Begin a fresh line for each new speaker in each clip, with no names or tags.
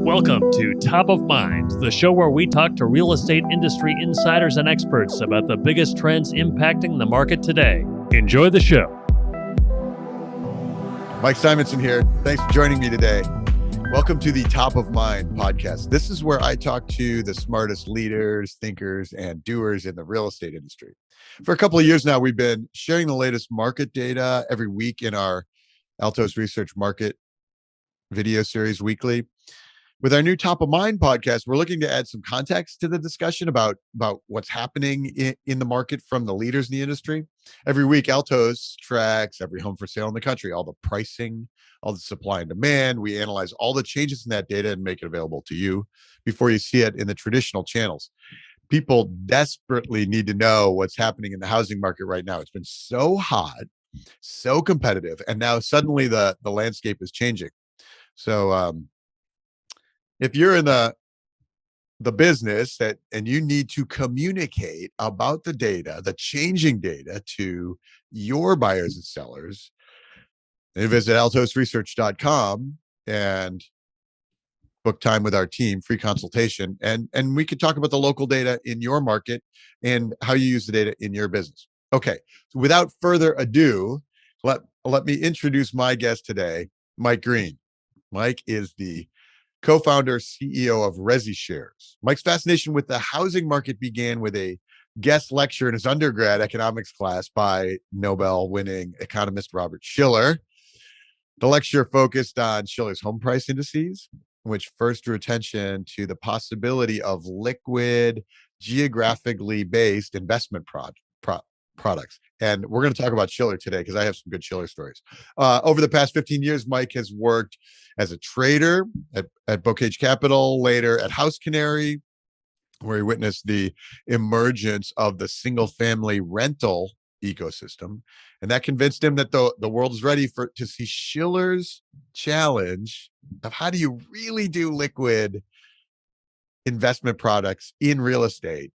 Welcome to Top of Mind, the show where we talk to real estate industry insiders and experts about the biggest trends impacting the market today. Enjoy the show.
Mike Simonson here. Thanks for joining me today. Welcome to the Top of Mind podcast. This is where I talk to the smartest leaders, thinkers, and doers in the real estate industry. For a couple of years now, we've been sharing the latest market data every week in our Altos Research Market video series weekly. With our new Top of Mind podcast, we're looking to add some context to the discussion about what's happening in the market from the leaders in the industry. Every week, Altos tracks every home for sale in the country, all the pricing, all the supply and demand. We analyze all the changes in that data and make it available to you before you see it in the traditional channels. People desperately need to know what's happening in the housing market right now. It's been so hot, so competitive, and now suddenly the landscape is changing. So if you're in the business and you need to communicate about the data, the changing data to your buyers and sellers, then visit altosresearch.com and book time with our team, free consultation, and we could talk about the local data in your market and how you use the data in your business. Okay, so without further ado, let me introduce my guest today, Mike Greene. Mike is the co-founder, CEO of ResiShares. Mike's fascination with the housing market began with a guest lecture in his undergrad economics class by Nobel-winning economist Robert Shiller. The lecture focused on Shiller's home price indices, which first drew attention to the possibility of liquid, geographically-based investment products. And we're going to talk about Shiller today because I have some good Shiller stories. Over the past 15 years, Mike has worked as a trader at Bocage Capital, later at HouseCanary, where he witnessed the emergence of the single-family rental ecosystem. And that convinced him that the world is ready to see Shiller's challenge of how do you really do liquid investment products in real estate.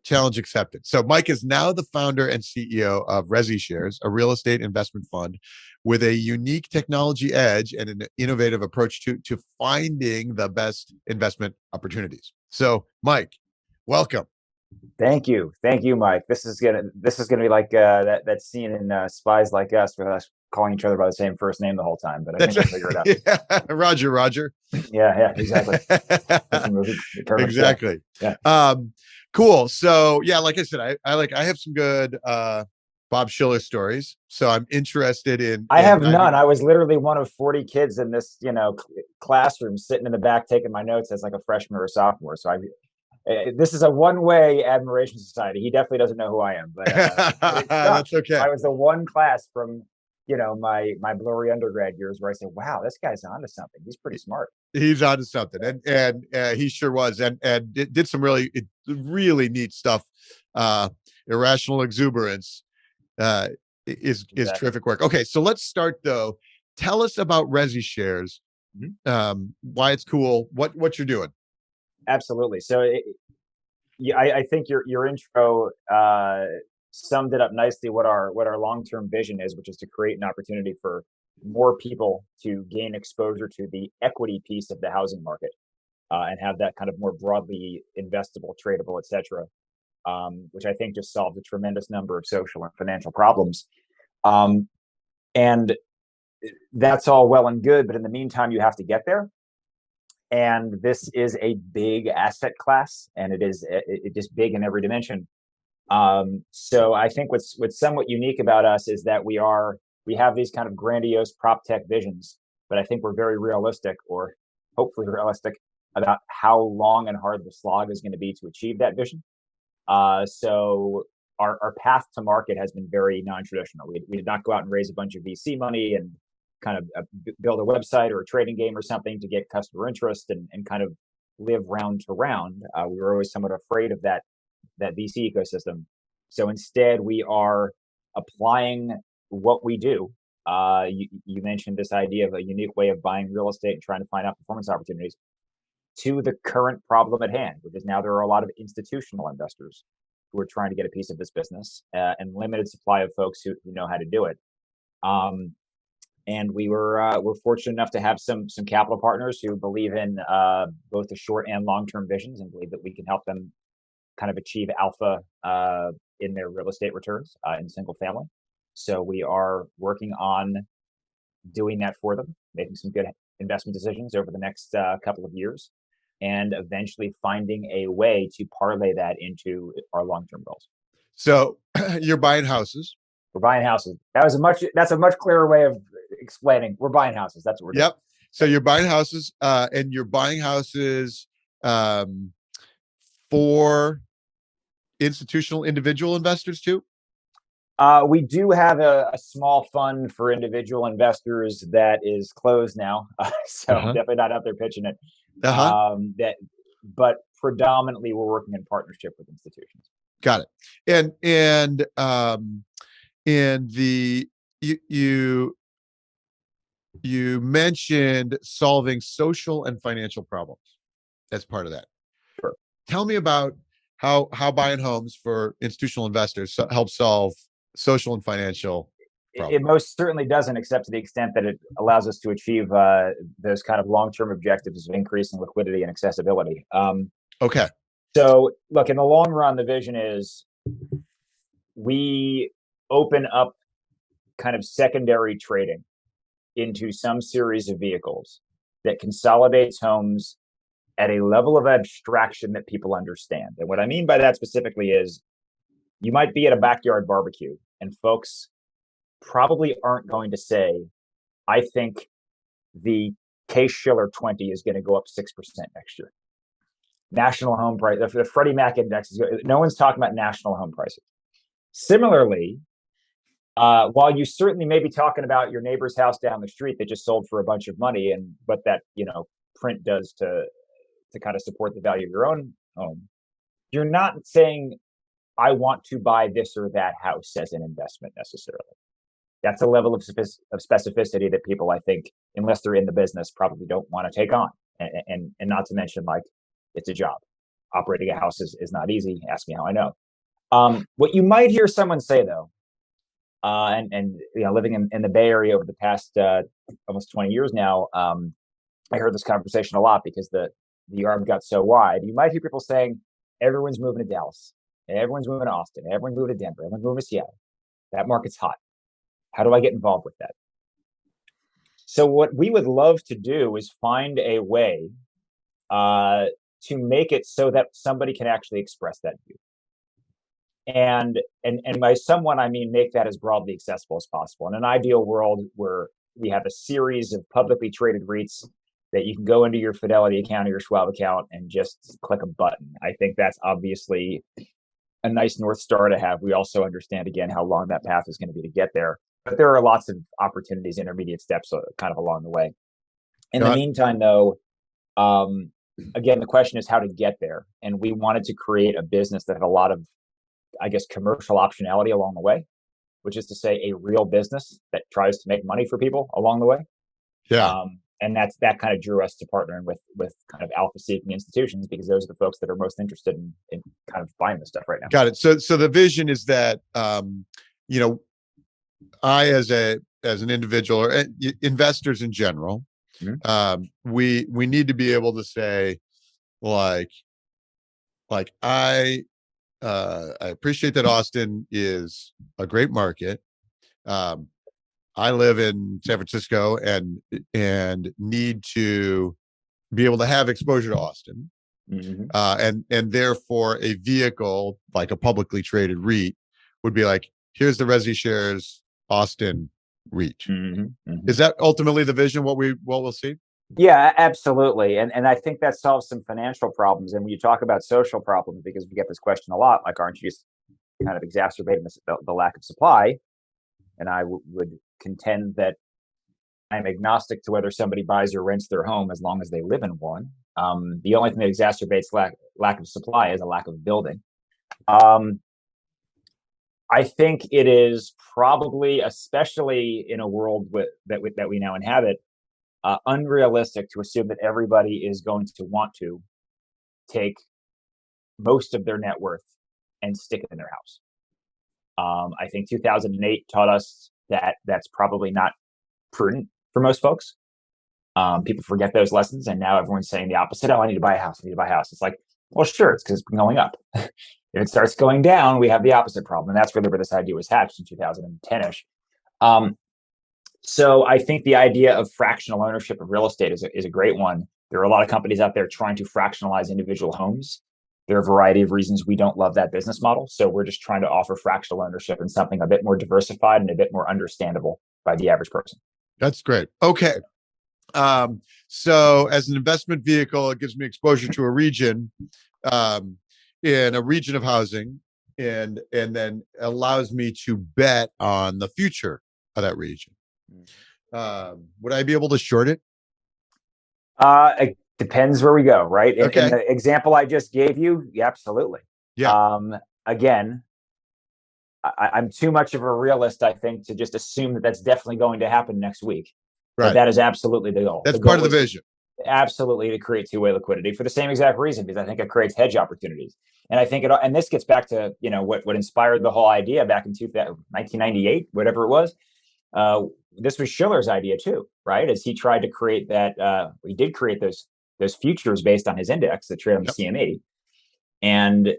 Challenge accepted. So Mike is now the founder and CEO of ResiShares, a real estate investment fund with a unique technology edge and an innovative approach to finding the best investment opportunities. So Mike, welcome.
Thank you, Mike. This is gonna be like that scene in Spies Like Us, with us calling each other by the same first name the whole time. But I think we'll figure it out.
Yeah. Roger.
Yeah, exactly.
Exactly.
Yeah.
Cool. So yeah, like I said, I have some good Bob Shiller stories. So I'm interested in.
I have none. I was literally one of 40 kids in this, classroom, sitting in the back taking my notes as like a freshman or a sophomore. So this is a one-way admiration society. He definitely doesn't know who I am, but
that's okay.
I was the one class from my blurry undergrad years where I said, "Wow, this guy's onto something. He's pretty smart."
He's onto something, and he sure was, and did some really neat stuff. Irrational exuberance is terrific work. Okay, so let's start though. Tell us about ResiShares, why it's cool, what you're doing.
Absolutely. So I think your intro summed it up nicely. What our long-term vision is, which is to create an opportunity for more people to gain exposure to the equity piece of the housing market, and have that kind of more broadly investable, tradable, et cetera, which I think just solves a tremendous number of social and financial problems. And that's all well and good, but in the meantime, you have to get there. And this is a big asset class, and it is big in every dimension. So I think what's somewhat unique about us is that we have these kind of grandiose prop tech visions, but I think we're very realistic, or hopefully realistic, about how long and hard the slog is going to be to achieve that vision. So our path to market has been very non-traditional. We did not go out and raise a bunch of VC money and kind of build a website or a trading game or something to get customer interest and kind of live round to round. We were always somewhat afraid of that VC ecosystem. So instead, we are applying what we do. You mentioned this idea of a unique way of buying real estate and trying to find outperformance opportunities to the current problem at hand, which is now there are a lot of institutional investors who are trying to get a piece of this business, and limited supply of folks who know how to do it. And we're fortunate enough to have some capital partners who believe in both the short and long-term visions and believe that we can help them kind of achieve alpha in their real estate returns in single family. So we are working on doing that for them, making some good investment decisions over the next couple of years, and eventually finding a way to parlay that into our long-term goals.
So you're buying houses.
We're buying houses. That's a much clearer way of explaining. We're buying houses. That's what we're doing.
Yep. So you're buying houses, and you're buying houses for institutional individual investors too.
We do have a small fund for individual investors that is closed now, so definitely not out there pitching it. But predominantly we're working in partnership with institutions.
Got it. And you mentioned solving social and financial problems as part of that.
Sure.
Tell me about how buying homes for institutional investors helps solve social and financial problems.
It most certainly doesn't, except to the extent that it allows us to achieve those kind of long-term objectives of increasing liquidity and accessibility.
Okay.
So look, in the long run, the vision is we open up kind of secondary trading into some series of vehicles that consolidates homes at a level of abstraction that people understand. And what I mean by that specifically is you might be at a backyard barbecue and folks probably aren't going to say, I think the Case-Shiller 20 is going to go up 6% next year. National home price, the Freddie Mac index is good. No one's talking about national home prices. Similarly, while you certainly may be talking about your neighbor's house down the street that just sold for a bunch of money and what that print does to kind of support the value of your own home, you're not saying I want to buy this or that house as an investment necessarily. That's a level of specificity that people, I think, unless they're in the business, probably don't want to take on. And not to mention, like, it's a job. Operating a house is not easy. Ask me how I know. What you might hear someone say, though, and living in the Bay Area over the past almost 20 years now, I heard this conversation a lot because the arb got so wide. You might hear people saying, everyone's moving to Dallas, everyone's moving to Austin, everyone's moving to Denver, everyone's moving to Seattle. That market's hot. How do I get involved with that? So what we would love to do is find a way to make it so that somebody can actually express that view. And by someone, I mean make that as broadly accessible as possible. In an ideal world where we have a series of publicly traded REITs that you can go into your Fidelity account or your Schwab account and just click a button. I think that's obviously a nice North Star to have. We also understand, again, how long that path is going to be to get there. But there are lots of opportunities, intermediate steps kind of along the way. In the meantime, though, again, the question is how to get there. And we wanted to create a business that had a lot of, I guess, commercial optionality along the way, which is to say a real business that tries to make money for people along the way.
Yeah.
And that kind of drew us to partnering with kind of alpha-seeking institutions, because those are the folks that are most interested in kind of buying this stuff right now.
Got it. So the vision is that, I, as an individual or investors in general, we need to be able to say, like I appreciate that Austin is a great market. I live in San Francisco and need to be able to have exposure to Austin. And therefore a vehicle like a publicly traded REIT would be like, here's the ResiShares Austin REIT. Is that ultimately the vision, what we'll see?
Yeah, absolutely. And I think that solves some financial problems. And when you talk about social problems, because we get this question a lot, like, aren't you just kind of exacerbating the lack of supply? And I would contend that I'm agnostic to whether somebody buys or rents their home as long as they live in one. The only thing that exacerbates lack of supply is a lack of building. I think it is probably, especially in a world that we now inhabit, unrealistic to assume that everybody is going to want to take most of their net worth and stick it in their house. I think 2008 taught us that that's probably not prudent for most folks. People forget those lessons, and now everyone's saying the opposite. Oh, I need to buy a house. I need to buy a house. It's like, well, sure, it's because it's been going up. If it starts going down, we have the opposite problem, and that's really where this idea was hatched in 2010-ish. So I think the idea of fractional ownership of real estate is a great one. There are a lot of companies out there trying to fractionalize individual homes. There are a variety of reasons we don't love that business model. So we're just trying to offer fractional ownership and something a bit more diversified and a bit more understandable by the average person.
That's great. Okay. So as an investment vehicle, it gives me exposure to a region, in a region of housing, and then allows me to bet on the future of that region. Would I be able to short it?
It depends where we go, right? In
Okay.
the example I just gave you, yeah, absolutely.
Yeah.
Again, I'm too much of a realist, I think, to just assume that that's definitely going to happen next week.
Right.
But that is absolutely the goal.
That's
the goal
part of the vision.
Absolutely, to create two-way liquidity for the same exact reason, because I think it creates hedge opportunities. And I think and this gets back to, what inspired the whole idea back in 1998, whatever it was. This was Shiller's idea too, right? As he tried to create that, he did create those futures based on his index that trade on the CME. And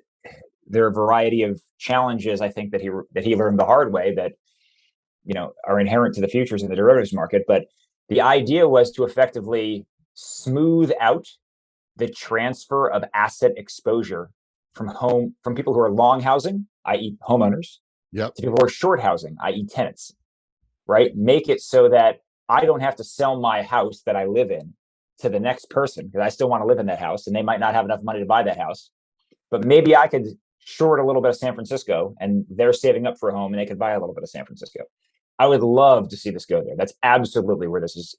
there are a variety of challenges, I think, that he learned the hard way that, are inherent to the futures in the derivatives market. But the idea was to effectively smooth out the transfer of asset exposure from people who are long housing, i.e. homeowners, to people who are short housing, i.e. tenants, right? Make it so that I don't have to sell my house that I live in to the next person, because I still want to live in that house and they might not have enough money to buy that house. But maybe I could short a little bit of San Francisco and they're saving up for a home and they could buy a little bit of San Francisco. I would love to see this go there. That's absolutely where this is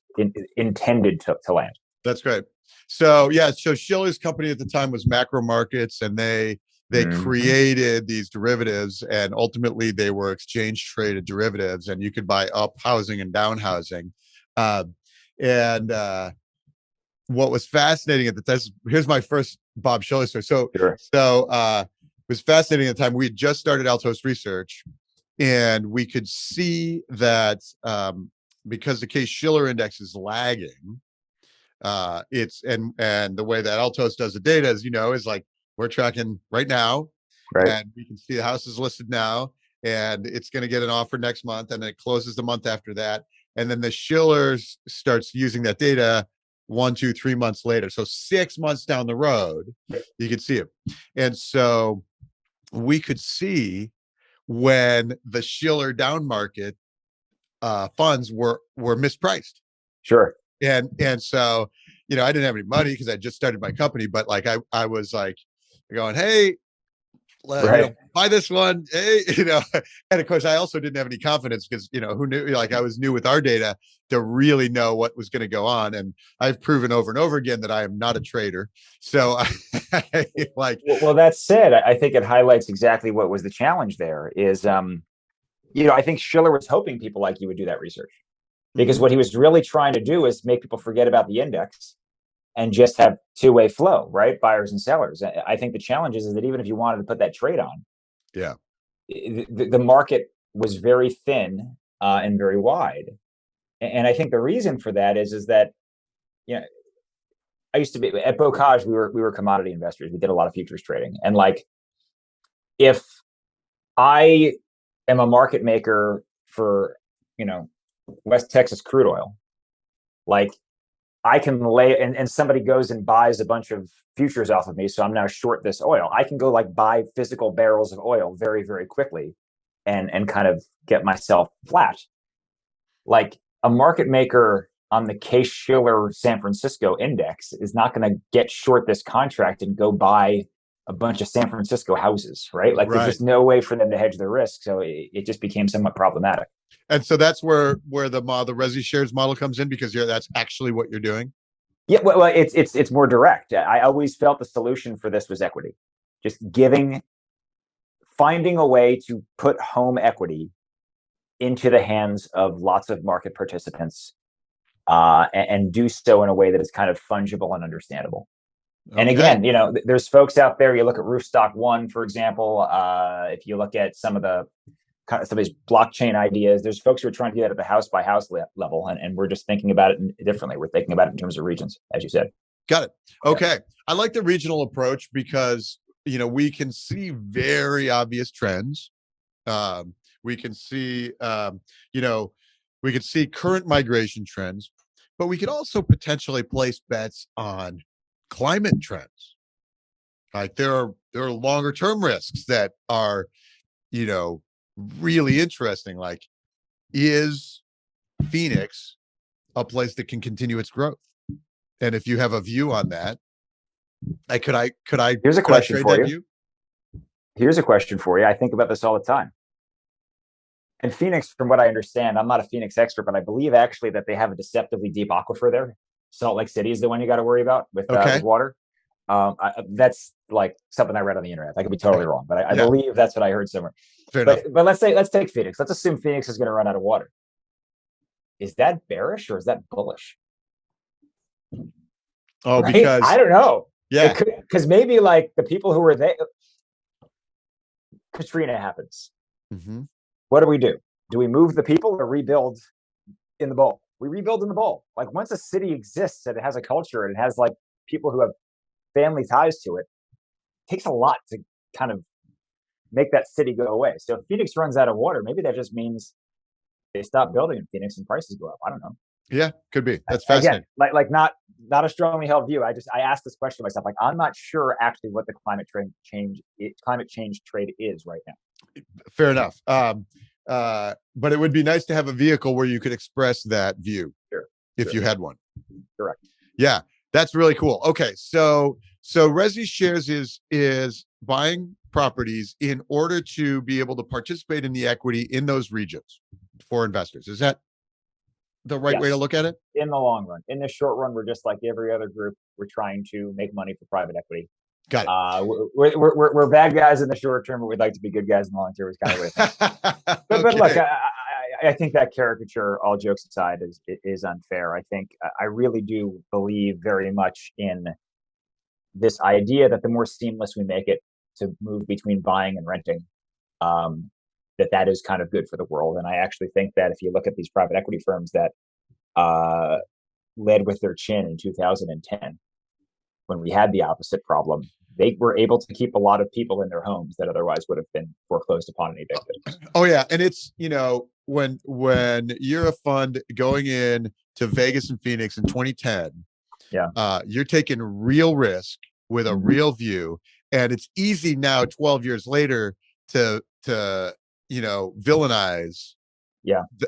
intended to land.
That's great. So Shiller's company at the time was Macro Markets, and they created these derivatives, and ultimately they were exchange traded derivatives, and you could buy up housing and down housing. And what was fascinating at the time, here's my first Bob Shiller story. So it was fascinating at the time. We had just started Altos Research, and we could see that because the Case-Shiller index is lagging, it's and the way that Altos does the data is like we're tracking right now,
right?
And we can see the house is listed now, and it's going to get an offer next month, and then it closes the month after that, and then the Shiller starts using that data 1, 2, 3 months later. So 6 months down the road, you could see it, and so we could see when the Shiller down market funds were mispriced.
Sure.
And so, I didn't have any money because I just started my company, but like I was like going, hey, buy this one, hey, and of course I also didn't have any confidence because, who knew, like I was new with our data to really know what was going to go on. And I've proven over and over again that I am not a trader. So
well, that said, I think it highlights exactly what was the challenge there is, I think Shiller was hoping people like you would do that research, because what he was really trying to do is make people forget about the index and just have two-way flow, right? Buyers and sellers. I think the challenge is that even if you wanted to put that trade on, the market was very thin and very wide. And I think the reason for that is that, I used to be at Bocage, we were commodity investors. We did a lot of futures trading. And like, if I am a market maker for, West Texas crude oil, like I can lay and somebody goes and buys a bunch of futures off of me, so I'm now short this oil. I can go like buy physical barrels of oil very, very quickly and kind of get myself flat. Like a market maker on the Case-Shiller San Francisco index is not going to get short this contract and go buy a bunch of San Francisco houses, right? Like there's just no way for them to hedge their risk. So it just became somewhat problematic.
And so that's where the ResiShares model comes in, because that's actually what you're doing.
Yeah, well, it's more direct. I always felt the solution for this was equity, just finding a way to put home equity into the hands of lots of market participants, and do so in a way that is kind of fungible and understandable. Okay. And again, there's folks out there. You look at Roofstock One, for example. If you look at some of the kind of some of these blockchain ideas. There's folks who are trying to do that at the house by house level, and we're just thinking about it differently. We're thinking about it in terms of regions, as you said.
Got it. Okay. I like the regional approach because, we can see very obvious trends. We can see, we can see current migration trends, but we could also potentially place bets on climate trends. Like there are longer term risks that are, really interesting. Like, is Phoenix a place that can continue its growth? And if you have a view on that, could I
Here's a question for you.
View?
Here's a question for you. I think about this all the time. And Phoenix, from what I understand, I'm not a Phoenix expert, but I believe actually that they have a deceptively deep aquifer there. Salt Lake City is the one you got to worry about with water. That's like something I read on the internet. I could be totally wrong, but I believe that's what I heard somewhere. But let's take Phoenix. Let's assume Phoenix is going to run out of water. Is that bearish or is that bullish?
Oh, right? Because
I don't know.
Yeah,
because maybe like the people who were there, Katrina happens.
Mm-hmm.
What do? Do we move the people or rebuild in the bowl? We rebuild in the bowl. Like once a city exists and it has a culture and it has like people who have family ties to it, it takes a lot to kind of make that city go away. So if Phoenix runs out of water, maybe that just means they stop building in Phoenix and prices go up. I don't know.
Yeah, could be. That's fascinating.
Again, like not a strongly held view. I asked this question to myself. Like I'm not sure actually what the climate change trade is right now.
Fair enough. But it would be nice to have a vehicle where you could express that view.
Sure.
If you had one.
Correct.
Yeah, that's really cool. Okay, so ResiShares is buying properties in order to be able to participate in the equity in those regions for investors. Is that the right way to look at it?
In the long run. In the short run, we're just like every other group. We're trying to make money for private equity.
Got it.
We're bad guys in the short term, but we'd like to be good guys in the long term. Is kind of way. But look, I think that caricature, all jokes aside, is unfair. I think I really do believe very much in this idea that the more seamless we make it to move between buying and renting, that is kind of good for the world. And I actually think that if you look at these private equity firms that led with their chin in 2010, when we had the opposite problem, they were able to keep a lot of people in their homes that otherwise would have been foreclosed upon and evicted.
Oh yeah, and it's when you're a fund going in to Vegas and Phoenix in 2010, you're taking real risk with a real view, and it's easy now 12 years later to villainize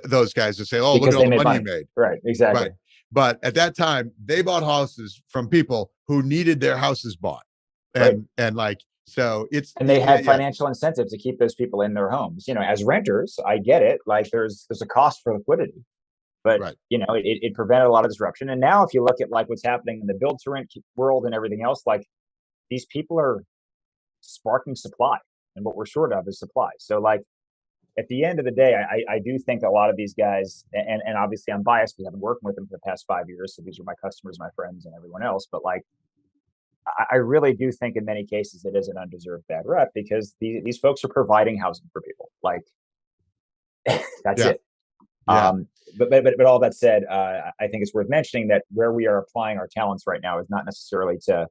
those guys to say, oh, because look at all the money you made.
Right, exactly.
Right. But at that time, they bought houses from people who needed their houses bought. And they had financial incentive to keep those people in their homes.
As renters, I get it. Like there's a cost for liquidity, but it prevented a lot of disruption. And now if you look at like what's happening in the build to rent world and everything else, like these people are sparking supply, and what we're short of is supply. So like at the end of the day, I do think a lot of these guys, and obviously I'm biased because I've been working with them for the past 5 years. So these are my customers, my friends, and everyone else. But like, I really do think in many cases it is an undeserved bad rep because these folks are providing housing for people. Like that's it.
Yeah.
But all that said, I think it's worth mentioning that where we are applying our talents right now is not necessarily to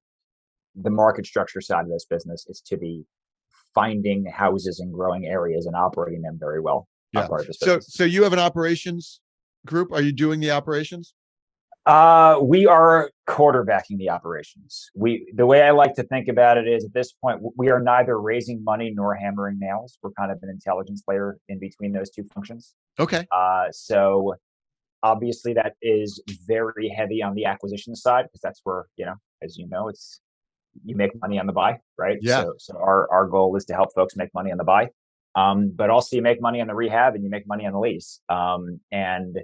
the market structure side of this business. It's to the finding houses in growing areas and operating them very well.
Yeah. So you have an operations group. Are you doing the operations?
We are quarterbacking the operations. The way I like to think about it is at this point, we are neither raising money nor hammering nails. We're kind of an intelligence layer in between those two functions.
Okay.
So obviously that is very heavy on the acquisition side because that's where, as you know, you make money on the buy, right?
Yeah.
So our goal is to help folks make money on the buy. But also you make money on the rehab and you make money on the lease. And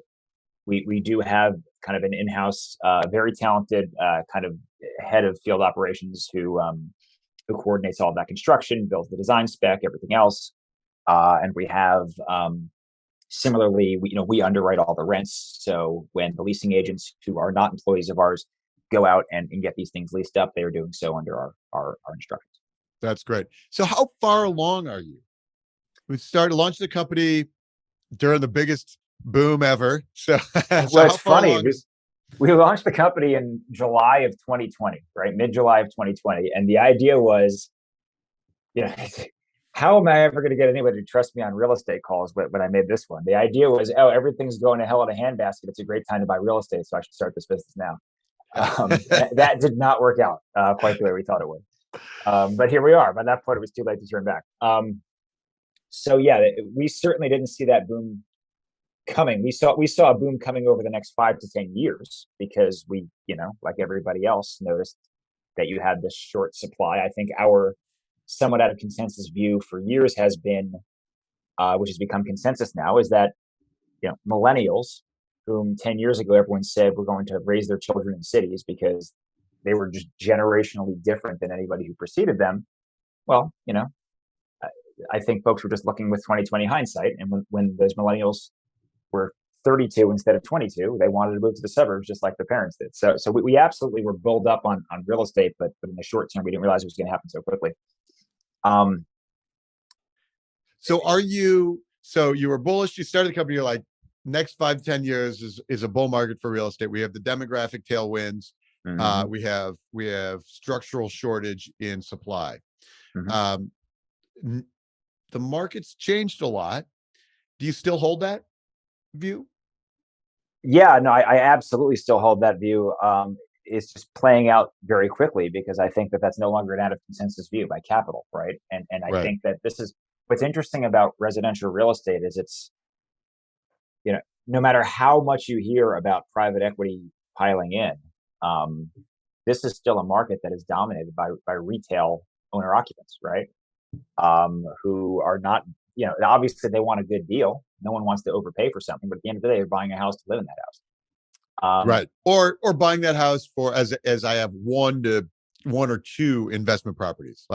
we do have kind of an in-house, very talented kind of head of field operations who coordinates all of that construction, builds the design spec, everything else. And we have similarly, we underwrite all the rents. So when the leasing agents who are not employees of ours go out and get these things leased up, they are doing so under our instructions.
That's great. So how far along are you? We started launched the company during the biggest boom ever. So, so
Well,
how
it's
far
funny.
along is?
We launched the company in July of 2020, right? Mid-July of 2020. And the idea was, you know, how am I ever going to get anybody to trust me on real estate calls when I made this one? The idea was, oh, everything's going to hell in a handbasket. It's a great time to buy real estate, so I should start this business now. That did not work out quite the way we thought it would. But here we are. By that point, it was too late to turn back. So yeah, we certainly didn't see that boom coming. We saw a boom coming over the next 5 to 10 years because we, like everybody else, noticed that you had this short supply. I think our somewhat out of consensus view for years has been, which has become consensus now, is that millennials, whom 10 years ago everyone said were going to raise their children in cities because they were just generationally different than anybody who preceded them. Well, I think folks were just looking with 2020 hindsight, and when those millennials were 32 instead of 22, they wanted to move to the suburbs just like their parents did. So we absolutely were built up on real estate, but in the short term, we didn't realize it was going to happen so quickly.
So you were bullish, you started the company, you're like, next 5 to 10 years is a bull market for real estate. We have the demographic tailwinds.
Mm-hmm.
We have structural shortage in supply.
Mm-hmm.
The market's changed a lot. Do you still hold that view?
Yeah, no, I absolutely still hold that view. It's just playing out very quickly because I think that that's no longer an out of consensus view by capital, right? And I think that this is what's interesting about residential real estate is it's, no matter how much you hear about private equity piling in, this is still a market that is dominated by retail owner occupants, right? Who are not, obviously they want a good deal. No one wants to overpay for something, but at the end of the day, they're buying a house to live in that house.
Right. Or buying that house for as I have one or two investment properties.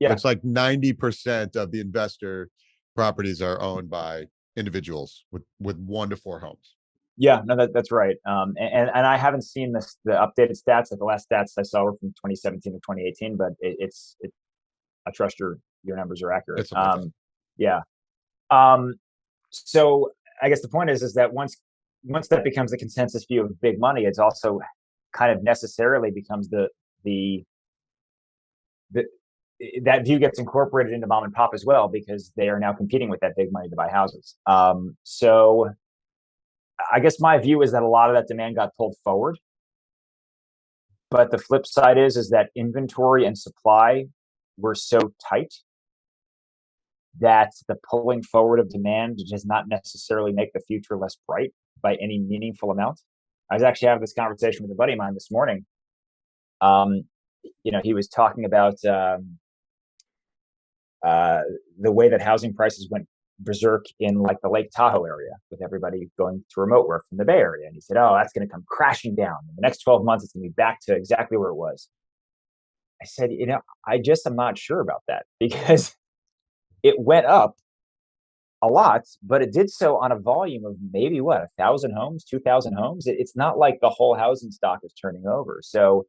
It's like 90% of the investor properties are owned by individuals with 1 to 4 homes.
Yeah, no, that's right. And I haven't seen the updated stats. Like the last stats I saw were from 2017 to 2018, but it's I trust your numbers are accurate. Yeah. So I guess the point is that once that becomes the consensus view of big money, it's also kind of necessarily becomes that view gets incorporated into mom and pop as well, because they are now competing with that big money to buy houses. So I guess my view is that a lot of that demand got pulled forward. But the flip side is that inventory and supply were so tight that the pulling forward of demand does not necessarily make the future less bright by any meaningful amount. I was actually having this conversation with a buddy of mine this morning. He was talking about the way that housing prices went berserk in like the Lake Tahoe area, with everybody going to remote work from the Bay Area. And he said, oh, that's going to come crashing down. In the next 12 months, it's going to be back to exactly where it was. I said, I just am not sure about that, because it went up a lot, but it did so on a volume of maybe 1,000 homes, 2,000 homes. It's not like the whole housing stock is turning over. So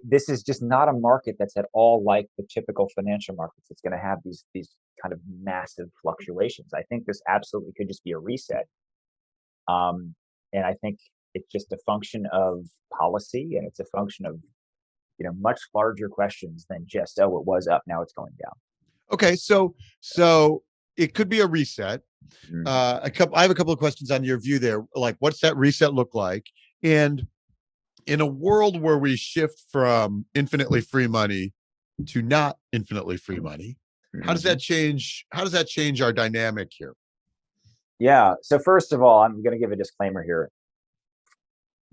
this is just not a market that's at all like the typical financial markets. It's going to have these kind of massive fluctuations. I think this absolutely could just be a reset. And I think it's just a function of policy, and it's a function of, much larger questions than just, oh, it was up, now it's going down.
Okay, so it could be a reset. I have a couple of questions on your view there. Like, what's that reset look like? And in a world where we shift from infinitely free money to not infinitely free money, how does that change? How does that change our dynamic here?
Yeah. So first of all, I'm going to give a disclaimer here.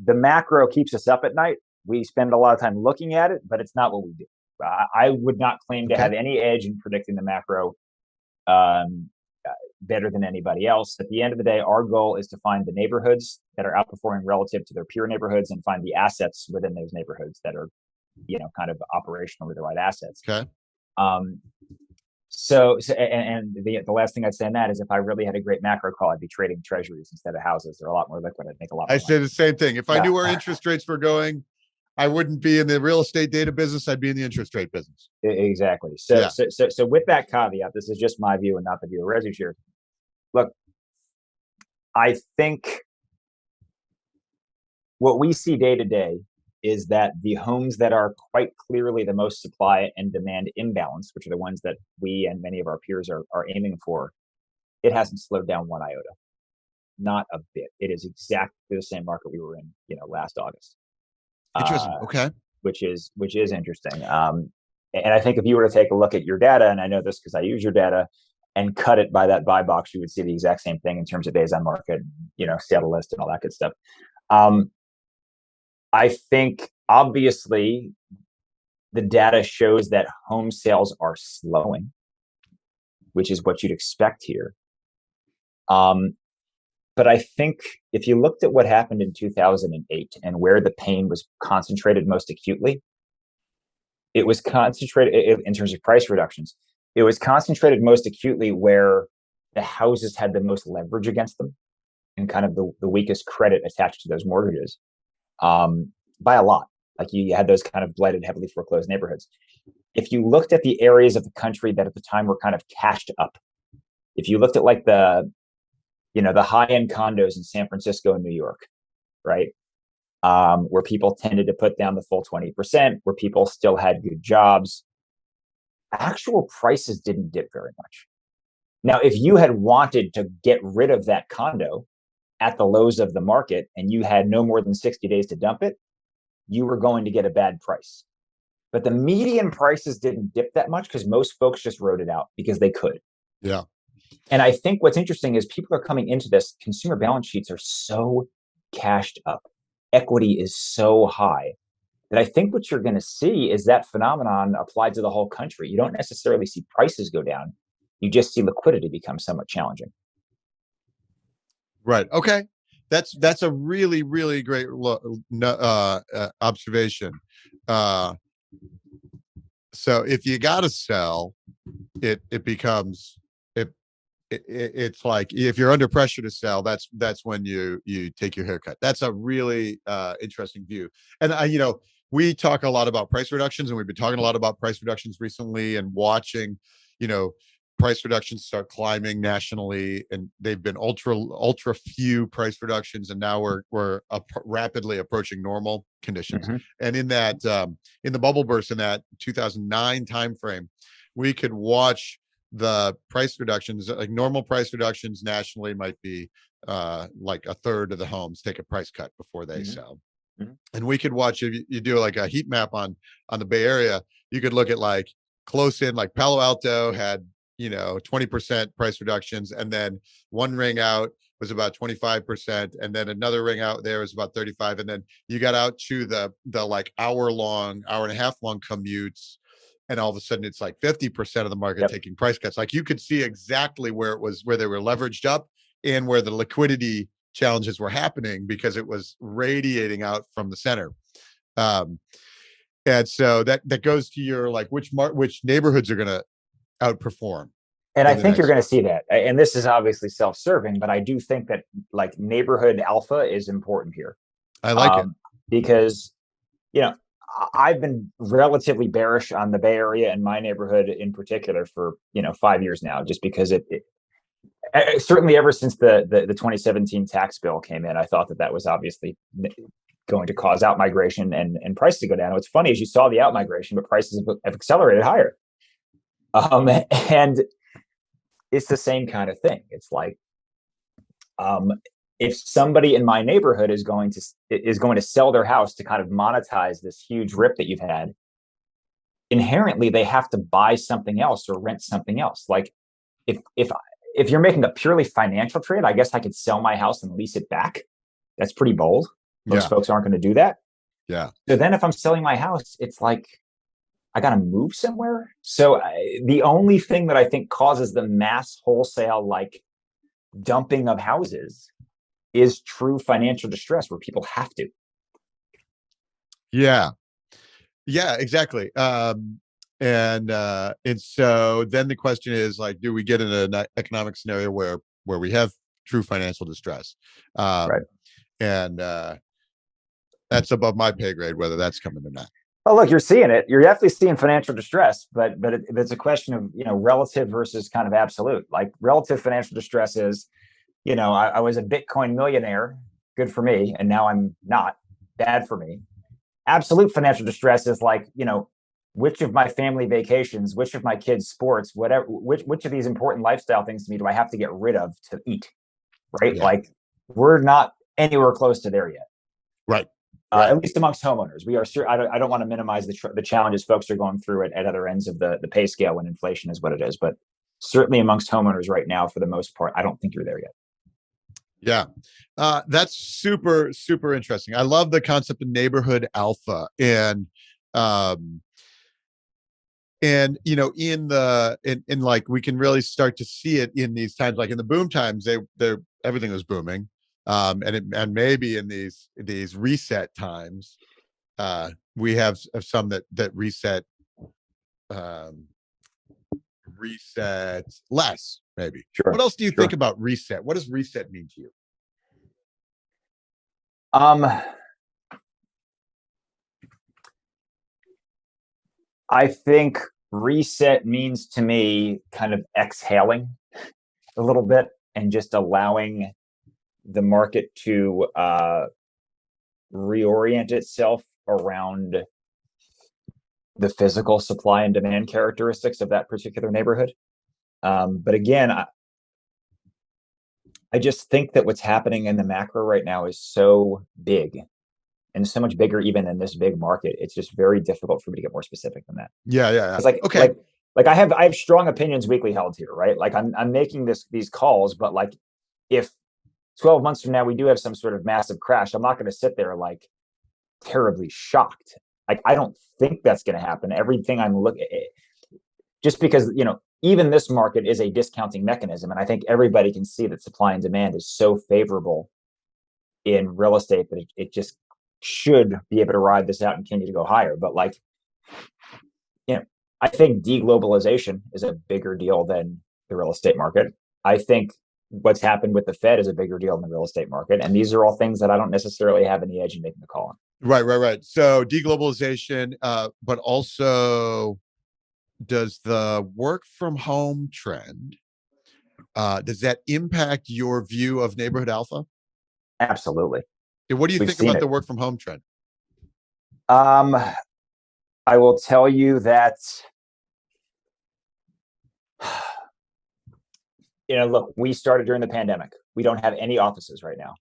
The macro keeps us up at night. We spend a lot of time looking at it, but it's not what we do. I would not claim to have any edge in predicting the macro better than anybody else. At the end of the day, our goal is to find the neighborhoods that are outperforming relative to their peer neighborhoods, and find the assets within those neighborhoods that are, kind of operationally the right assets.
Okay.
So the last thing I'd say on that is, if I really had a great macro call, I'd be trading treasuries instead of houses. They're a lot more liquid. I'd make a lot more money.
I say the same thing. If I knew where interest rates were going, I wouldn't be in the real estate data business. I'd be in the interest rate business.
Exactly. So with that caveat, this is just my view and not the view of ResiShares. Look, I think what we see day to day is that the homes that are quite clearly the most supply and demand imbalance, which are the ones that we and many of our peers are aiming for, it hasn't slowed down one iota, not a bit. It is exactly the same market we were in, last August.
Interesting. Okay.
Which is interesting. And I think if you were to take a look at your data, and I know this because I use your data, and cut it by that buy box, you would see the exact same thing in terms of days on market, Seattle list and all that good stuff. I think obviously the data shows that home sales are slowing, which is what you'd expect here. But I think if you looked at what happened in 2008 and where the pain was concentrated most acutely, it was concentrated in terms of price reductions. It was concentrated most acutely where the houses had the most leverage against them and kind of the weakest credit attached to those mortgages, by a lot. Like you had those kind of blighted, heavily foreclosed neighborhoods. If you looked at the areas of the country that at the time were kind of cashed up, if you looked at like the high-end condos in San Francisco and New York, right? Where people tended to put down the full 20%, where people still had good jobs, actual prices didn't dip very much. Now, if you had wanted to get rid of that condo at the lows of the market and you had no more than 60 days to dump it, you were going to get a bad price. But the median prices didn't dip that much because most folks just wrote it out because they could.
Yeah.
And I think what's interesting is people are coming into this, consumer balance sheets are so cashed up. Equity is so high that I think what you're going to see is that phenomenon applied to the whole country. You don't necessarily see prices go down. You just see liquidity become somewhat challenging.
Right. Okay. That's a really, really great observation. So if you got to sell, it becomes it's like if you're under pressure to sell, that's when you take your haircut. That's a really interesting view. And we talk a lot about price reductions, and we've been talking a lot about price reductions recently, and watching price reductions start climbing nationally, and they've been ultra few price reductions, and now we're rapidly approaching normal conditions.
Mm-hmm.
And in that in the bubble burst in that 2009 timeframe, we could watch the price reductions. Like normal price reductions nationally might be like a third of the homes take a price cut before they
Mm-hmm.
sell.
Mm-hmm.
And we could watch, if you do like a heat map on the Bay Area, you could look at like close in, like Palo Alto had 20% price reductions, and then one ring out was about 25%, and then another ring out there was about 35%, and then you got out to the like hour and a half long commutes, and all of a sudden it's like 50% of the market taking price cuts. Like you could see exactly where they were leveraged up and where the liquidity challenges were happening, because it was radiating out from the center. And so that goes to your like which neighborhoods are going to outperform.
And I think you're going to see that. And this is obviously self-serving, but I do think that like neighborhood alpha is important here.
I like it
because, I've been relatively bearish on the Bay Area and my neighborhood in particular for, 5 years now, just because it certainly ever since the 2017 tax bill came in, I thought that was obviously going to cause out-migration and prices to go down. What's funny is you saw the out-migration, but prices have accelerated higher. And it's the same kind of thing. It's like, if somebody in my neighborhood is going to sell their house to kind of monetize this huge rip that you've had, inherently they have to buy something else or rent something else. Like if you're making a purely financial trade, I guess I could sell my house and lease it back. That's pretty bold. Most folks aren't going to do that.
Yeah.
So then if I'm selling my house, it's like, I got to move somewhere. So the only thing that I think causes the mass wholesale like dumping of houses is true financial distress, where people have to.
Yeah, exactly. And so then the question is like, do we get in an economic scenario where we have true financial distress?
Right.
And that's above my pay grade, whether that's coming or not.
Oh, look, you're seeing it. You're definitely seeing financial distress, but it's a question of, relative versus kind of absolute. Like relative financial distress is, I was a Bitcoin millionaire, good for me, and now I'm not, bad for me. Absolute financial distress is like, which of my family vacations, which of my kids' sports, whatever, which of these important lifestyle things to me do I have to get rid of to eat, right?
Yeah.
Like we're not anywhere close to there yet.
Right.
At least amongst homeowners, we are. I don't want to minimize the challenges folks are going through at other ends of the pay scale when inflation is what it is, but certainly amongst homeowners right now, for the most part, I don't think you're there yet.
Yeah. That's super, super interesting. I love the concept of neighborhood alpha. And in like, we can really start to see it in these times, like in the boom times, everything was booming. And maybe in these reset times, we have some that reset less, maybe.
Sure.
What else do you think about reset? What does reset mean to you?
I think reset means to me kind of exhaling a little bit and just allowing the market to reorient itself around the physical supply and demand characteristics of that particular neighborhood. But again, I just think that what's happening in the macro right now is so big and so much bigger even in this big market. It's just very difficult for me to get more specific than that.
Yeah.
It's like,
okay.
Like I have strong opinions weekly held here, right? Like I'm making these calls, but like if 12 months from now we do have some sort of massive crash, I'm not going to sit there like terribly shocked. Like I don't think that's going to happen. Everything I'm looking at, just because even this market is a discounting mechanism, and I think everybody can see that supply and demand is so favorable in real estate that it just should be able to ride this out and continue to go higher. But like, I think deglobalization is a bigger deal than the real estate market. I think what's happened with the Fed is a bigger deal than the real estate market. And these are all things that I don't necessarily have any edge in making the call on.
Right. So deglobalization, but also does the work from home trend, does that impact your view of neighborhood alpha?
Absolutely.
And what do you think about the work from home trend?
I will tell you that, look, we started during the pandemic. We don't have any offices right now.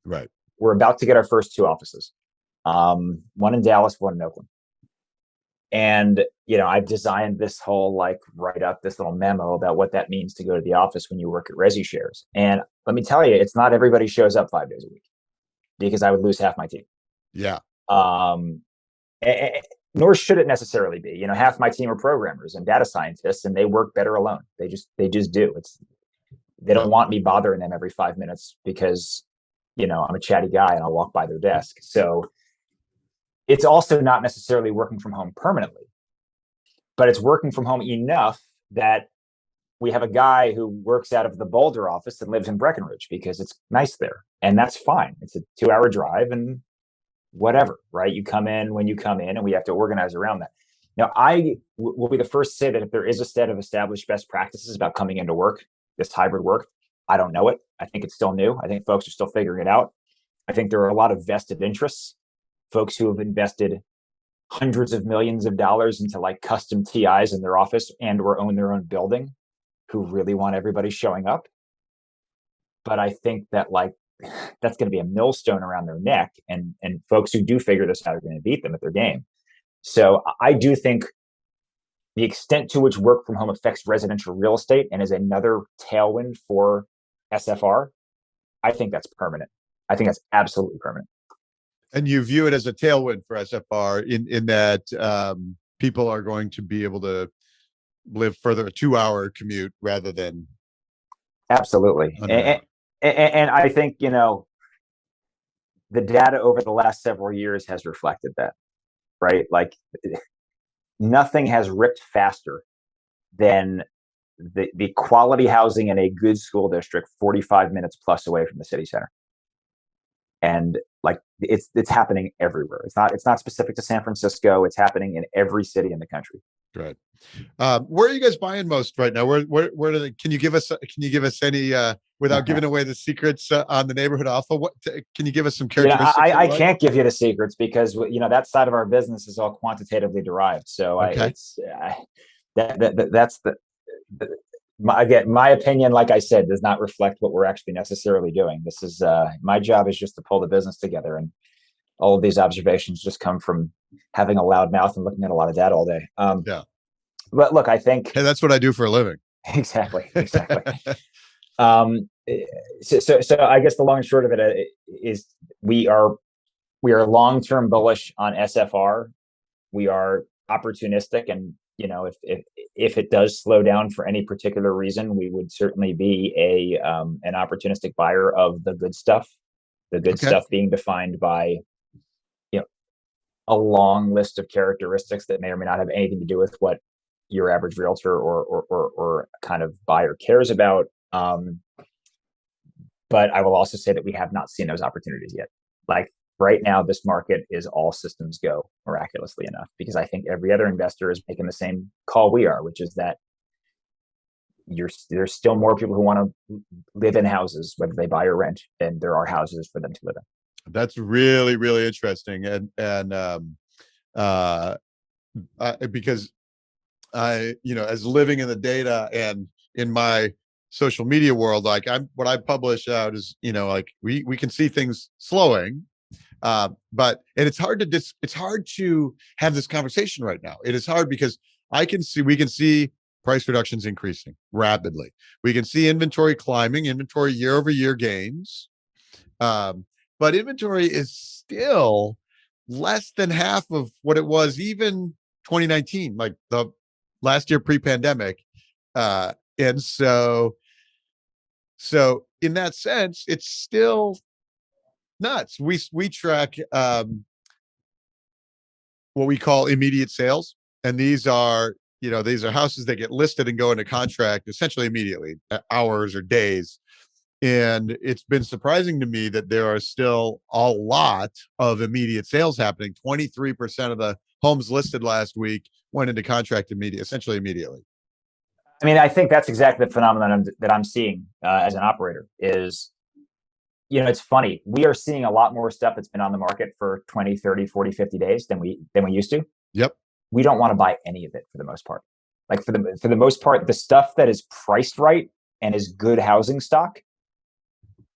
Right.
We're about to get our first 2 offices, one in Dallas, one in Oakland. And, I've designed this whole write up, this little memo about what that means to go to the office when you work at ResiShares. And let me tell you, it's not everybody shows up 5 days a week, because I would lose half my team.
Yeah.
Nor should it necessarily be. Half my team are programmers and data scientists, and they work better alone. They just do. They don't want me bothering them every 5 minutes because, I'm a chatty guy and I'll walk by their desk. So it's also not necessarily working from home permanently, but it's working from home enough that we have a guy who works out of the Boulder office and lives in Breckenridge because it's nice there. And that's fine. It's a 2-hour drive and whatever, right? You come in when you come in, and we have to organize around that. Now, I will be the first to say that if there is a set of established best practices about coming into work, this hybrid work, I don't know it. I think it's still new. I think folks are still figuring it out. I think there are a lot of vested interests, folks who have invested hundreds of millions of dollars into custom TIs in their office and or own their own building, who really want everybody showing up. But I think that that's going to be a millstone around their neck, and folks who do figure this out are going to beat them at their game. So I do think the extent to which work from home affects residential real estate and is another tailwind for SFR, I think that's permanent. I think that's absolutely permanent.
And you view it as a tailwind for SFR in that people are going to be able to live further, a 2-hour commute rather than.
Absolutely. And I think, the data over the last several years has reflected that, right? Nothing has ripped faster than the quality housing in a good school district 45 minutes plus away from the city center. And like it's happening everywhere. It's not specific to San Francisco. It's happening in every city in the country.
Right. Where are you guys buying most right now? Where do they, can you give us any without giving away the secrets on the neighborhood alpha? Can you give us some characteristics?
I can't give you the secrets because that side of our business is all quantitatively derived. So
okay.
That's again, my opinion, like I said, does not reflect what we're actually necessarily doing. This is my job is just to pull the business together, and all of these observations just come from having a loud mouth and looking at a lot of data all day.
Yeah.
But look, I think
that's what I do for a living.
Exactly. So I guess the long and short of it is we are long-term bullish on SFR. We are opportunistic, and if it does slow down for any particular reason, we would certainly be an opportunistic buyer of the good stuff. The good stuff being defined by a long list of characteristics that may or may not have anything to do with what your average realtor or kind of buyer cares about. But I will also say that we have not seen those opportunities yet. Like right now, this market is all systems go, miraculously enough, because I think every other investor is making the same call we are, which is that there's still more people who want to live in houses, whether they buy or rent, than there are houses for them to live in.
That's really, really interesting. Because I, as living in the data and in my social media world, like what I publish out is, like we can see things slowing, but it's hard to have this conversation right now. It is hard because we can see price reductions increasing rapidly. We can see inventory climbing, inventory year over year gains. But inventory is still less than half of what it was even 2019, like the last year pre-pandemic. And so in that sense, it's still nuts. We track what we call immediate sales. And these are houses that get listed and go into contract essentially immediately, hours or days. And it's been surprising to me that there are still a lot of immediate sales happening. 23% of the homes listed last week went into contract essentially immediately.
I mean, I think that's exactly the phenomenon that I'm seeing as an operator is, it's funny. We are seeing a lot more stuff that's been on the market for 20, 30, 40, 50 days than we used to.
Yep.
We don't want to buy any of it for the most part. Like for the most part, the stuff that is priced right and is good housing stock,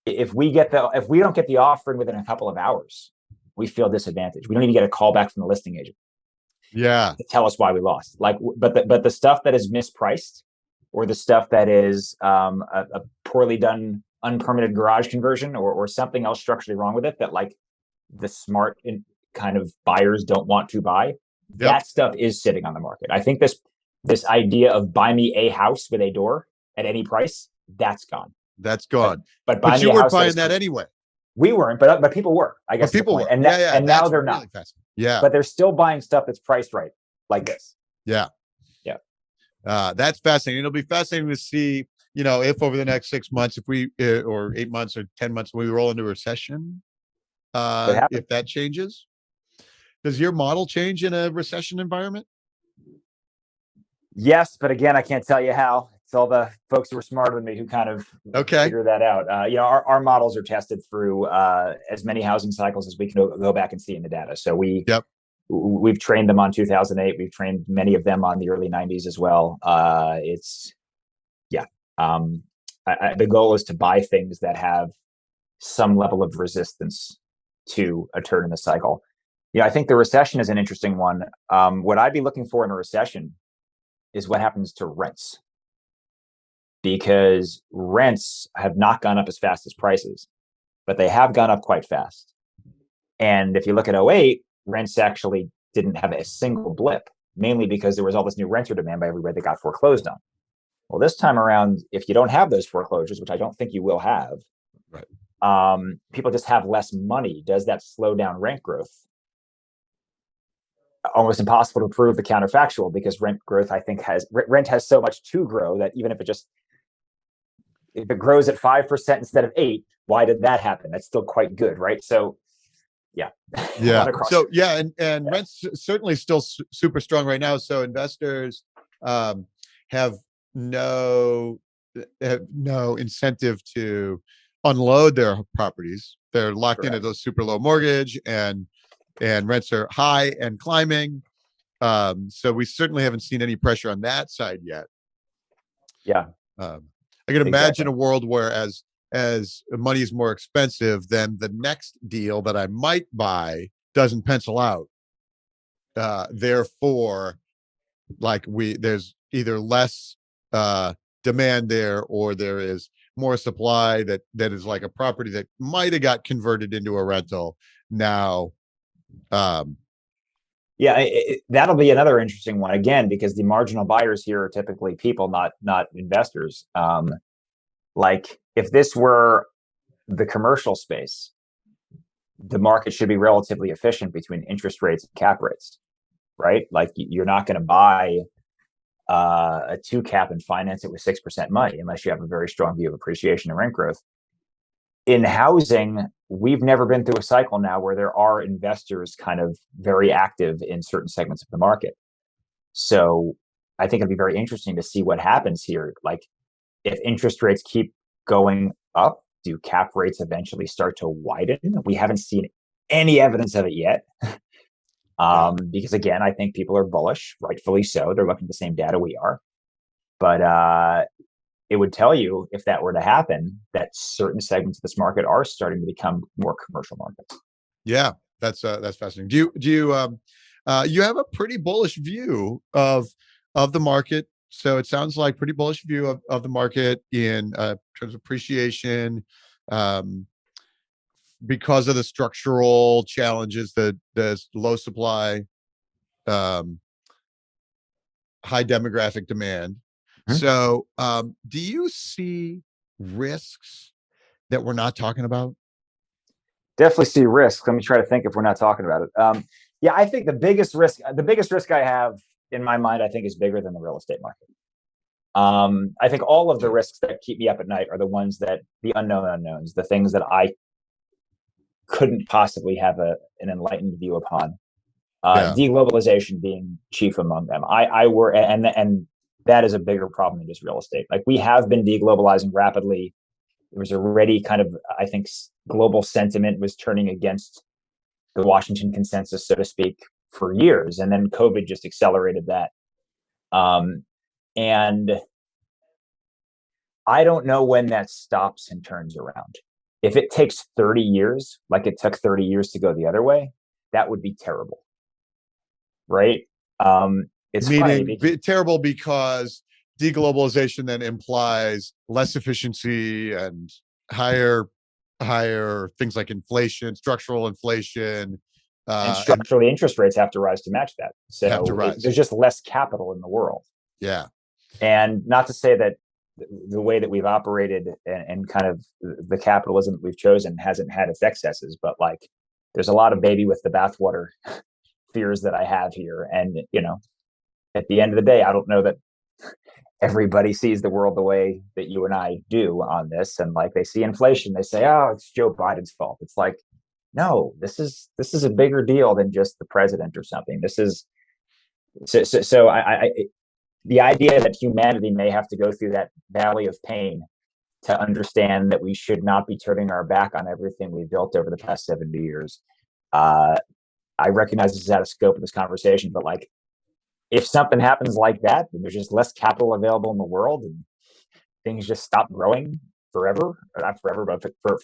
if we don't get the offering within a couple of hours, we feel disadvantaged. We don't even get a call back from the listing agent.
Yeah.
To tell us why we lost. But the stuff that is mispriced, or the stuff that is a poorly done unpermitted garage conversion, or something else structurally wrong with it that like the smart kind of buyers don't want to buy, that stuff is sitting on the market. I think this idea of buy me a house with a door at any price, that's gone.
That's gone.
But
you weren't buying that anyway.
We weren't, but people were. I guess
people were.
And now they're really not.
Yeah.
But they're still buying stuff that's priced right, like this.
Yeah.
Yeah.
That's fascinating. It'll be fascinating to see, if over the next 6 months, if we or 8 months or 10 months, when we roll into a recession, if that changes. Does your model change in a recession environment?
Yes, but again, I can't tell you how. It's all the folks who are smarter than me who kind of figure that out. Our models are tested through as many housing cycles as we can go back and see in the data. So we've trained them on 2008. We've trained many of them on the early 90s as well. The goal is to buy things that have some level of resistance to a turn in the cycle. I think the recession is an interesting one. What I'd be looking for in a recession is what happens to rents, because rents have not gone up as fast as prices, but they have gone up quite fast. And if you look at 2008, rents actually didn't have a single blip, mainly because there was all this new renter demand by everywhere that got foreclosed on. Well, this time around, if you don't have those foreclosures, which I don't think you will have, right, people just have less money. Does that slow down rent growth? Almost impossible to prove the counterfactual, because rent growth, I think, rent has so much to grow that even if it just if it grows at 5% instead of 8, why did that happen? That's still quite good, right? So yeah.
Yeah. So yeah, and rents certainly still super strong right now. So investors have no incentive to unload their properties. They're locked into those super low mortgage, and rents are high and climbing. So we certainly haven't seen any pressure on that side yet.
Yeah.
I can imagine a world where as money is more expensive, then the next deal that I might buy doesn't pencil out. Therefore, like there's either less demand there, or there is more supply that is like a property that might have got converted into a rental now.
Yeah, that'll be another interesting one again, because the marginal buyers here are typically people, not investors. Like if this were the commercial space, the market should be relatively efficient between interest rates and cap rates, right? Like you're not going to buy a 2 cap and finance it with 6% money unless you have a very strong view of appreciation and rent growth. In housing, we've never been through a cycle now where there are investors kind of very active in certain segments of the market. So I think it'd be very interesting to see what happens here. Like if interest rates keep going up, do cap rates eventually start to widen? We haven't seen any evidence of it yet. Because again, I think people are bullish, rightfully so. They're looking at the same data we are. But it would tell you, if that were to happen, that certain segments of this market are starting to become more commercial markets.
Yeah, that's fascinating. Do you you have a pretty bullish view of the market? So it sounds like pretty bullish view of the market in terms of appreciation, because of the structural challenges, the low supply, high demographic demand. Mm-hmm. So do you see risks that we're not talking about?
Definitely see risks. Let me try to think if we're not talking about it. Yeah, I think the biggest risk I have in my mind, I think, is bigger than the real estate market. I think all of the risks that keep me up at night are the ones that the unknown unknowns, the things that I couldn't possibly have an enlightened view upon. Deglobalization being chief among them. I worry, and that is a bigger problem than just real estate. Like we have been deglobalizing rapidly. There was already kind of, I think, global sentiment was turning against the Washington consensus, so to speak, for years. And then COVID just accelerated that. And I don't know when that stops and turns around. If it takes 30 years, like it took 30 years to go the other way, that would be terrible. Right? It's
meaning terrible because deglobalization then implies less efficiency and higher things like inflation, structural inflation,
and structurally interest rates have to rise to match that. So there's just less capital in the world.
Yeah.
And not to say that the way that we've operated and kind of the capitalism that we've chosen hasn't had its excesses, but like there's a lot of baby with the bathwater fears that I have here. And, you know, at the end of the day, I don't know that everybody sees the world the way that you and I do on this. And like they see inflation, they say, oh, it's Joe Biden's fault. It's like, no, this is a bigger deal than just the president or something. This is so I the idea that humanity may have to go through that valley of pain to understand that we should not be turning our back on everything we've built over the past 70 years. I recognize this is out of scope of this conversation, but like, if something happens like that, then there's just less capital available in the world and things just stop growing forever, or not forever, but for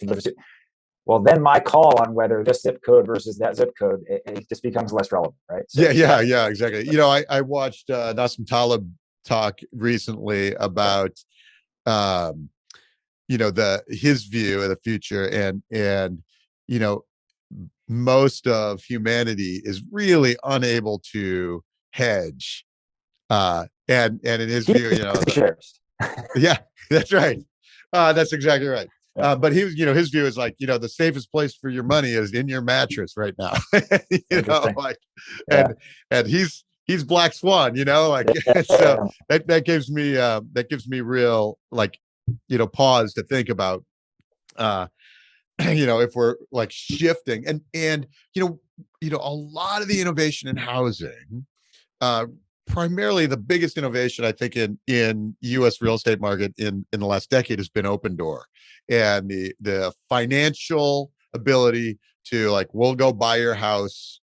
well, then my call on whether this zip code versus that zip code, it just becomes less relevant, right?
So, yeah, exactly. You know, I watched Nassim Taleb talk recently about, you know, his view of the future, and you know, most of humanity is really unable to hedge, and in his view, you know, yeah, that's right. That's exactly right. But he was, you know, his view is like, you know, the safest place for your money is in your mattress right now. You know, like, and he's Black Swan, you know, like, so that gives me real like pause to think about, if we're like shifting and a lot of the innovation in housing, primarily the biggest innovation I think in U.S. real estate market in the last decade has been open door, and the financial ability to, like, we'll go buy your house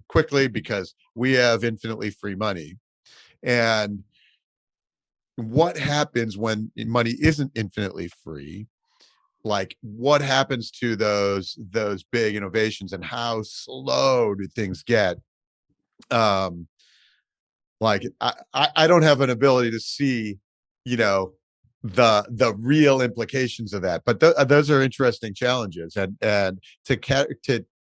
quickly because we have infinitely free money. And what happens when money isn't infinitely free? Like, what happens to those big innovations, and how slow do things get? Like, I don't have an ability to see, the real implications of that, but those are interesting challenges, and to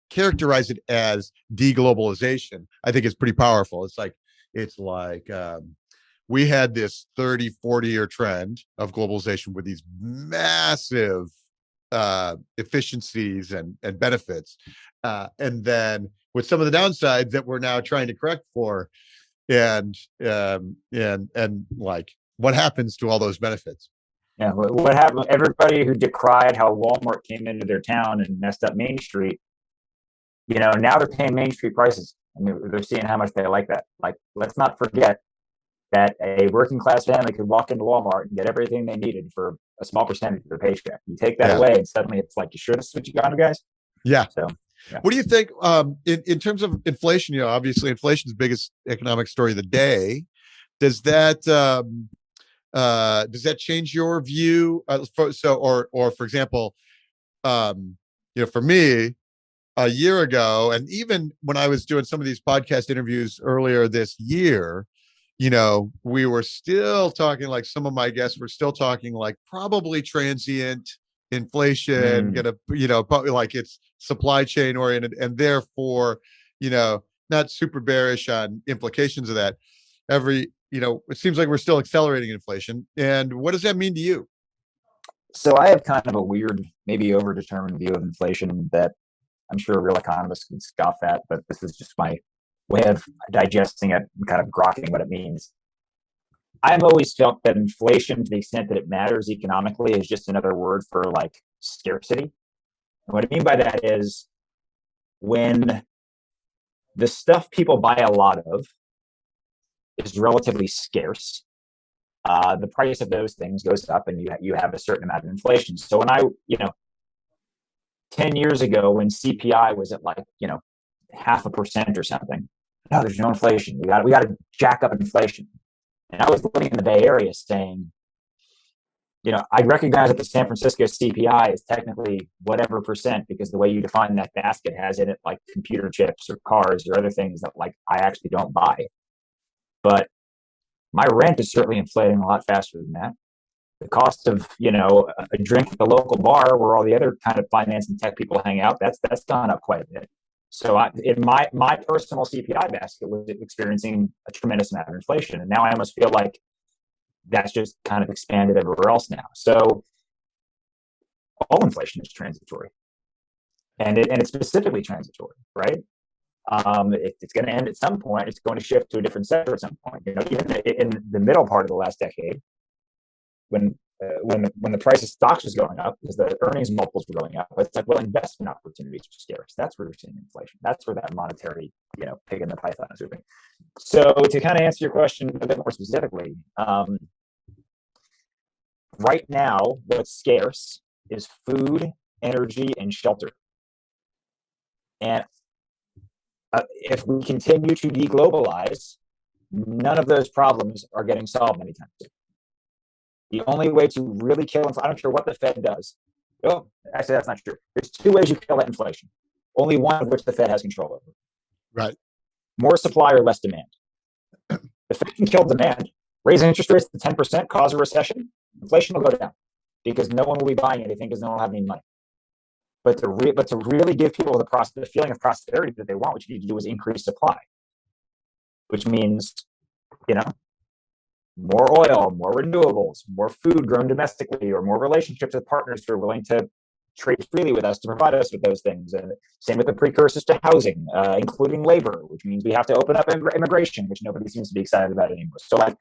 characterize it as deglobalization, I think is pretty powerful. It's like we had this 30-40 year trend of globalization with these massive efficiencies and benefits, and then with some of the downsides that we're now trying to correct for, and like, what happens to all those benefits?
Yeah, what happened? Everybody who decried how Walmart came into their town and messed up Main Street, now they're paying Main Street prices. I mean, they're seeing how much they like that. Like, let's not forget that a working class family could walk into Walmart and get everything they needed for a small percentage of their paycheck. You take that away, and suddenly it's like, you sure this is what you got, guys?
Yeah.
So, yeah.
What do you think in terms of inflation? Obviously inflation's biggest economic story of the day. Does that change your view? For example, for me, a year ago, and even when I was doing some of these podcast interviews earlier this year, we were still talking, like, some of my guests were still talking like probably transient inflation, probably like it's supply chain oriented, and therefore, not super bearish on implications of that. It seems like we're still accelerating inflation. And what does that mean to you?
So I have kind of a weird, maybe overdetermined view of inflation that I'm sure real economists can scoff at, but this is just my way of digesting it and kind of grokking what it means. I've always felt that inflation, to the extent that it matters economically, is just another word for, like, scarcity. And what I mean by that is, when the stuff people buy a lot of is relatively scarce, the price of those things goes up, and you have a certain amount of inflation. So when 10 years ago, when CPI was at, like, 0.5% or something, no, there's no inflation. We got to jack up inflation. And I was living in the Bay Area saying, I recognize that the San Francisco CPI is technically whatever percent, because the way you define that basket has in it, like, computer chips or cars or other things that, like, I actually don't buy. But my rent is certainly inflating a lot faster than that. The cost of, a drink at the local bar where all the other kind of finance and tech people hang out, that's gone up quite a bit. So in my personal CPI basket was experiencing a tremendous amount of inflation. And now I almost feel like that's just kind of expanded everywhere else now. So all inflation is transitory. And it's specifically transitory, right? It's going to end at some point. It's going to shift to a different sector at some point. Even in the middle part of the last decade, when the price of stocks was going up because the earnings multiples were going up, it's like, well, investment opportunities are scarce. That's where we're seeing inflation. That's where that monetary, pig in the python is moving. So to kind of answer your question a bit more specifically, right now, what's scarce is food, energy, and shelter. And if we continue to deglobalize, none of those problems are getting solved anytime soon. The only way to really kill inflation, I don't care what the Fed does. Oh, actually, that's not true. There's two ways you kill that inflation, only one of which the Fed has control over.
Right.
More supply or less demand. The Fed can kill demand. Raise interest rates to 10%, cause a recession, inflation will go down because no one will be buying anything because no one will have any money. But to really give people the feeling of prosperity that they want, what you need to do is increase supply, which means, more oil, more renewables, more food grown domestically, or more relationships with partners who are willing to trade freely with us to provide us with those things. And same with the precursors to housing, including labor, which means we have to open up immigration, which nobody seems to be excited about anymore. So, like,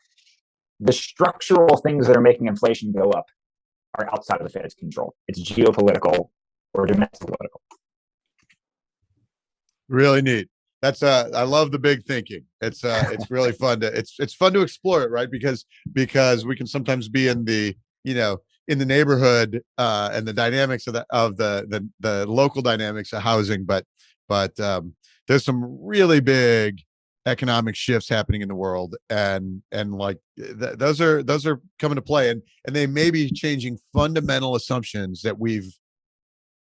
the structural things that are making inflation go up are outside of the Fed's control. It's geopolitical or domestic political.
Really neat. That's I love the big thinking. It's really fun to it's fun to explore it, right? Because we can sometimes be in the, in the neighborhood and the dynamics of the local dynamics of housing, but there's some really big economic shifts happening in the world, and like those are coming to play, and they may be changing fundamental assumptions that we've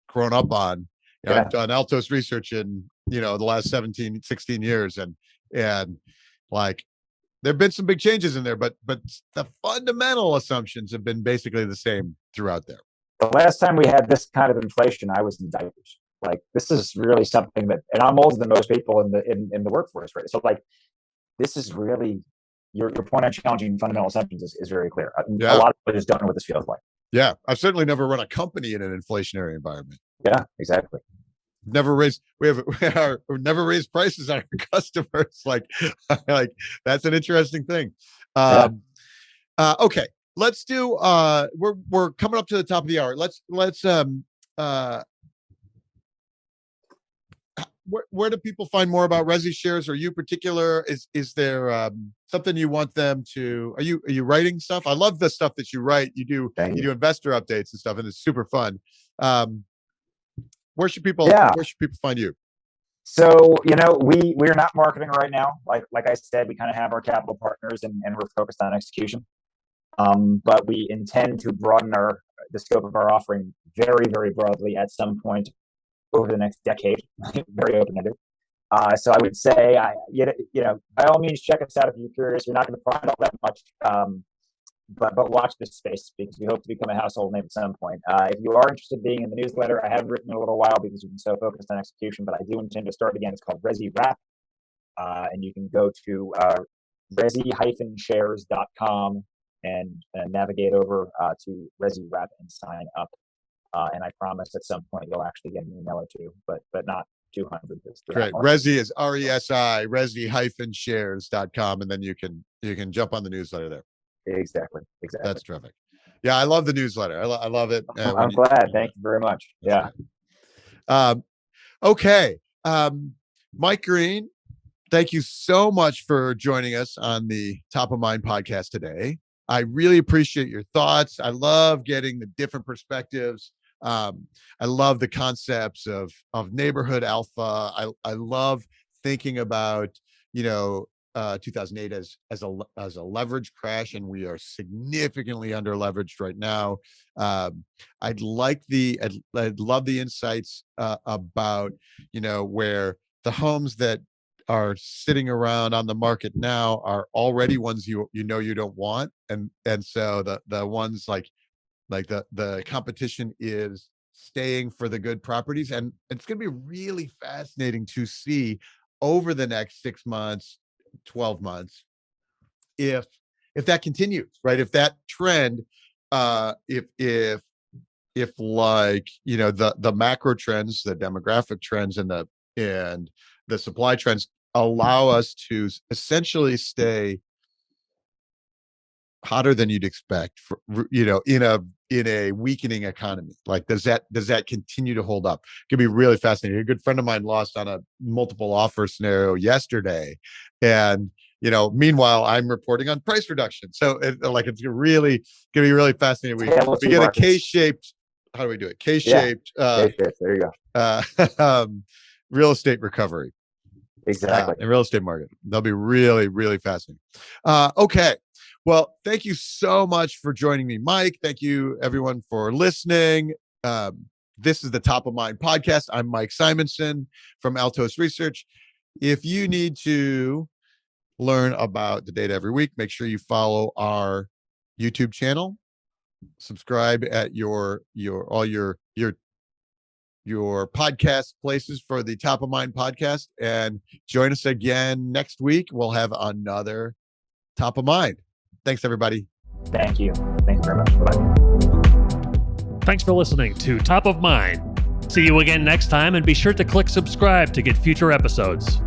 grown up on. I've done Altos research in the last 16 years, and like there've been some big changes in there, but the fundamental assumptions have been basically the same throughout there.
The last time we had this kind of inflation, I was in diapers. Like, this is really something that, and I'm older than most people in the workforce, right? So like, this is really your point on challenging fundamental assumptions is very clear. A lot of people just don't know what this feels like.
Yeah, I've certainly never run a company in an inflationary environment.
Yeah, exactly.
We've never raised prices on our customers. Like that's an interesting thing. Okay, let's do. We're coming up to the top of the hour. Let's where do people find more about ResiShares, or you particular? Is there something you want them to? Are you writing stuff? I love the stuff that you write. You do investor updates and stuff, and it's super fun. Where should people find you?
So, we're not marketing right now. Like I said, we kind of have our capital partners and we're focused on execution. But we intend to broaden the scope of our offering very, very broadly at some point over the next decade. Very open-ended. So I would say, by all means, check us out if you're curious. You're not going to find all that much. But watch this space, because we hope to become a household name at some point. If you are interested in being in the newsletter, I haven't written in a little while because we've been so focused on execution, but I do intend to start again. It's called ResiWrap, and you can go to resi-shares.com and navigate over to ResiWrap and sign up. And I promise at some point you'll actually get an email or two, but not 200.
Great. Resi is RESI, resi-shares.com, and then you can jump on the newsletter there.
Exactly.
That's terrific. Yeah, I love the newsletter. I love it.
I'm glad. Thank you very much. Yeah.
Okay. Mike Greene, thank you so much for joining us on the Top of Mind podcast today. I really appreciate your thoughts. I love getting the different perspectives. I love the concepts of neighborhood alpha. I love thinking about, 2008 as a leverage crash, and we are significantly under leveraged right now. I'd love the insights about where the homes that are sitting around on the market now are already ones you don't want, and so the ones like the competition is staying for the good properties, and it's going to be really fascinating to see over the next 6 months, 12 months, if that continues, right? If that trend, if like the macro trends, the demographic trends, and the supply trends allow us to essentially stay hotter than you'd expect for, in a weakening economy. Like, does that continue to hold up? It could be really fascinating. A good friend of mine lost on a multiple offer scenario yesterday, and meanwhile I'm reporting on price reduction. So it's gonna be really fascinating. We get a K-shaped. How do we do it? K-shaped.
K-shaped. There you
go. Real estate recovery.
Exactly.
In real estate market. They'll be really, really fascinating. Okay. Well, thank you so much for joining me, Mike. Thank you, everyone, for listening. This is the Top of Mind podcast. I'm Mike Simonson from Altos Research. If you need to learn about the data every week, make sure you follow our YouTube channel. Subscribe at all your podcast places for the Top of Mind podcast, and join us again next week. We'll have another Top of Mind. Thanks, everybody.
Thank you. Thank you very much. Bye.
Thanks for listening to Top of Mind. See you again next time, and be sure to click subscribe to get future episodes.